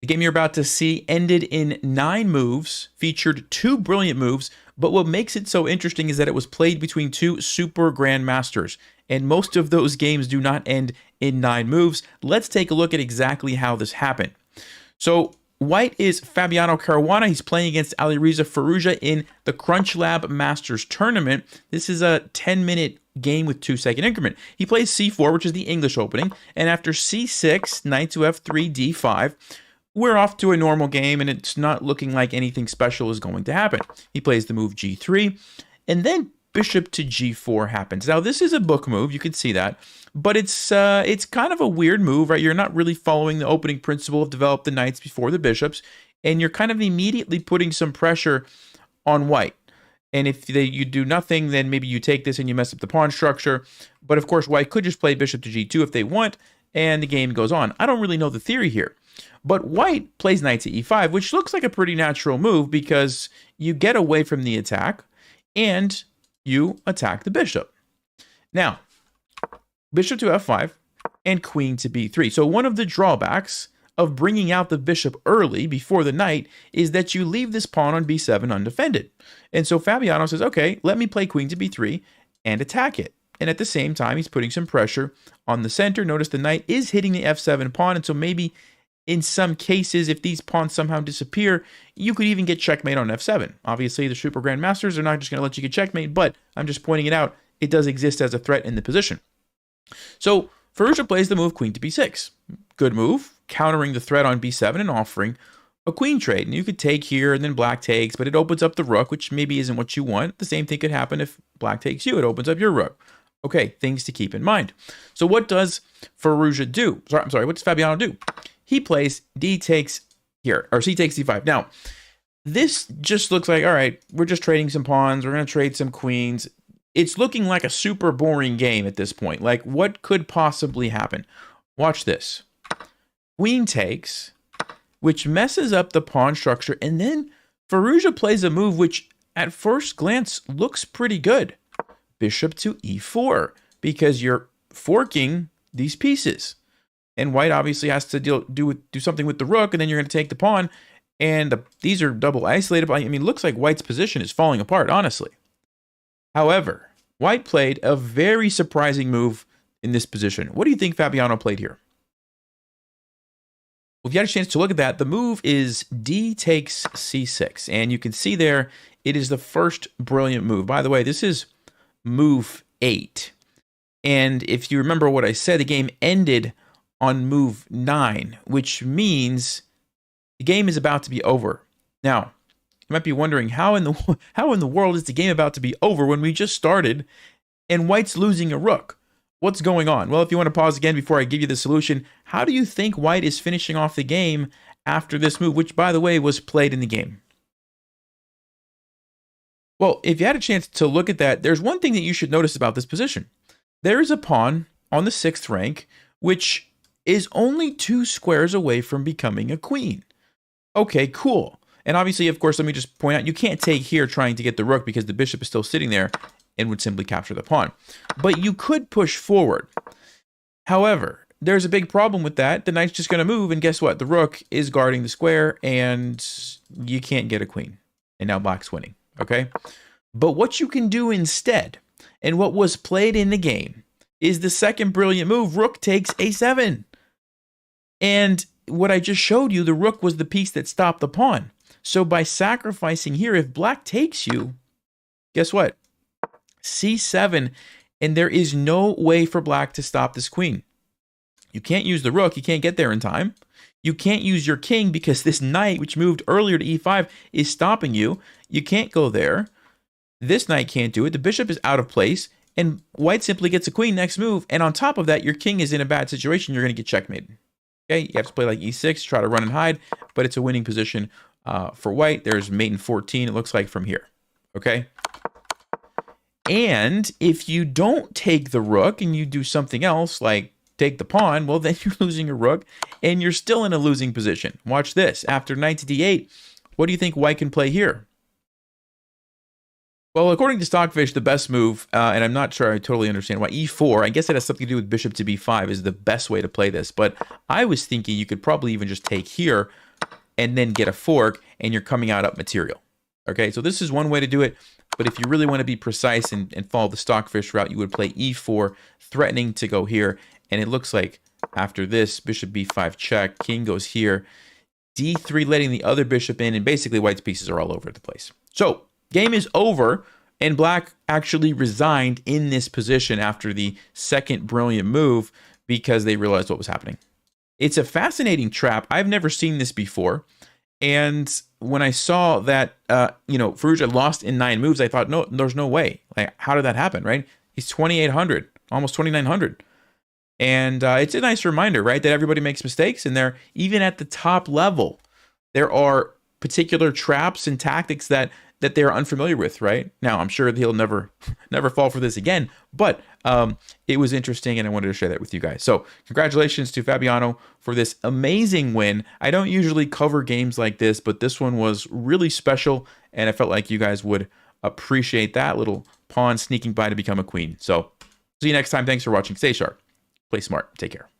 The game you're about to see ended in 9 moves, featured 2 brilliant moves, but what makes it so interesting is that it was played between 2 super grandmasters, and most of those games do not end in 9 moves. Let's take a look at exactly how this happened. So white is Fabiano Caruana. He's playing against Alireza Firouzja in the Crunch Lab Masters Tournament. This is a 10-minute game with 2-second increment. He plays c4, which is the English opening, and after c6, knight to f3, d5, we're off to a normal game, and it's not looking like anything special is going to happen. He plays the move g3, and then bishop to g4 happens. Now, this is a book move, you can see that, but it's kind of a weird move, right? You're not really following the opening principle of develop the knights before the bishops, and you're kind of immediately putting some pressure on white. And if you do nothing, then maybe you take this and you mess up the pawn structure. But of course, white could just play bishop to g2 if they want, and the game goes on. I don't really know the theory here. But white plays knight to e5, which looks like a pretty natural move because you get away from the attack and you attack the bishop. Now, bishop to f5 and queen to b3. So one of the drawbacks of bringing out the bishop early before the knight is that you leave this pawn on b7 undefended. And so Fabiano says, okay, let me play queen to b3 and attack it. And at the same time, he's putting some pressure on the center. Notice the knight is hitting the f7 pawn, and so maybe in some cases, if these pawns somehow disappear, you could even get checkmate on f7. Obviously, the super grandmasters are not just going to let you get checkmate, but I'm just pointing it out. It does exist as a threat in the position. So Firouzja plays the move queen to b6. Good move, countering the threat on b7 and offering a queen trade. And you could take here and then black takes, but it opens up the rook, which maybe isn't what you want. The same thing could happen if black takes you. It opens up your rook. Okay, things to keep in mind. So what does Firouzja do? What does Fabiano do? He plays d takes here, or c takes d5. Now, this just looks like, all right, we're just trading some pawns. We're going to trade some queens. It's looking like a super boring game at this point. Like, what could possibly happen? Watch this. Queen takes, which messes up the pawn structure, and then Firouzja plays a move which, at first glance, looks pretty good. Bishop to e4, because you're forking these pieces. And white obviously has to do something with the rook, and then you're going to take the pawn. And these are double isolated. I mean, it looks like white's position is falling apart, honestly. However, white played a very surprising move in this position. What do you think Fabiano played here? Well, if you had a chance to look at that, the move is d takes c6. And you can see there, it is the first brilliant move. By the way, this is move 8. And if you remember what I said, the game ended on move 9, which means the game is about to be over. Now, you might be wondering, how in the world is the game about to be over when we just started and white's losing a rook? What's going on? Well, if you want to pause again before I give you the solution, how do you think white is finishing off the game after this move, which, by the way, was played in the game? Well, if you had a chance to look at that, there's one thing that you should notice about this position. There is a pawn on the 6th rank, which is only 2 squares away from becoming a queen. Okay, cool. And obviously, of course, let me just point out, you can't take here trying to get the rook because the bishop is still sitting there and would simply capture the pawn. But you could push forward. However, there's a big problem with that. The knight's just going to move, and guess what? The rook is guarding the square, and you can't get a queen. And now black's winning, okay? But what you can do instead, and what was played in the game, is the second brilliant move, rook takes a7. And what I just showed you, the rook was the piece that stopped the pawn. So by sacrificing here, if black takes you, guess what? c7, and there is no way for black to stop this queen. You can't use the rook. You can't get there in time. You can't use your king because this knight, which moved earlier to e5, is stopping you. You can't go there. This knight can't do it. The bishop is out of place, and white simply gets a queen next move. And on top of that, your king is in a bad situation. You're going to get checkmated. Okay, you have to play like e6, try to run and hide, but it's a winning position for white. There's mate in 14, it looks like, from here. Okay? And if you don't take the rook and you do something else, like take the pawn, well, then you're losing a rook, and you're still in a losing position. Watch this. After knight to d8, what do you think white can play here? Well, according to Stockfish, the best move, and I'm not sure I totally understand why, e4, I guess it has something to do with bishop to b5 is the best way to play this, but I was thinking you could probably even just take here, and then get a fork, and you're coming out up material. Okay, so this is one way to do it, but if you really want to be precise and follow the stockfish route, you would play e4, threatening to go here, and it looks like after this, bishop b5 check, king goes here, d3 letting the other bishop in, and basically white's pieces are all over the place. So, game is over, and black actually resigned in this position after the second brilliant move because they realized what was happening. It's a fascinating trap. I've never seen this before. And when I saw that, Firouzja lost in 9 moves, I thought, no, there's no way. Like, how did that happen, right? He's 2,800, almost 2,900. And it's a nice reminder, right, that everybody makes mistakes. And they're even at the top level, there are particular traps and tactics that they're unfamiliar with, right? Now, I'm sure he'll never fall for this again, but it was interesting, and I wanted to share that with you guys. So congratulations to Fabiano for this amazing win. I don't usually cover games like this, but this one was really special, and I felt like you guys would appreciate that little pawn sneaking by to become a queen. So see you next time. Thanks for watching. Stay sharp. Play smart. Take care.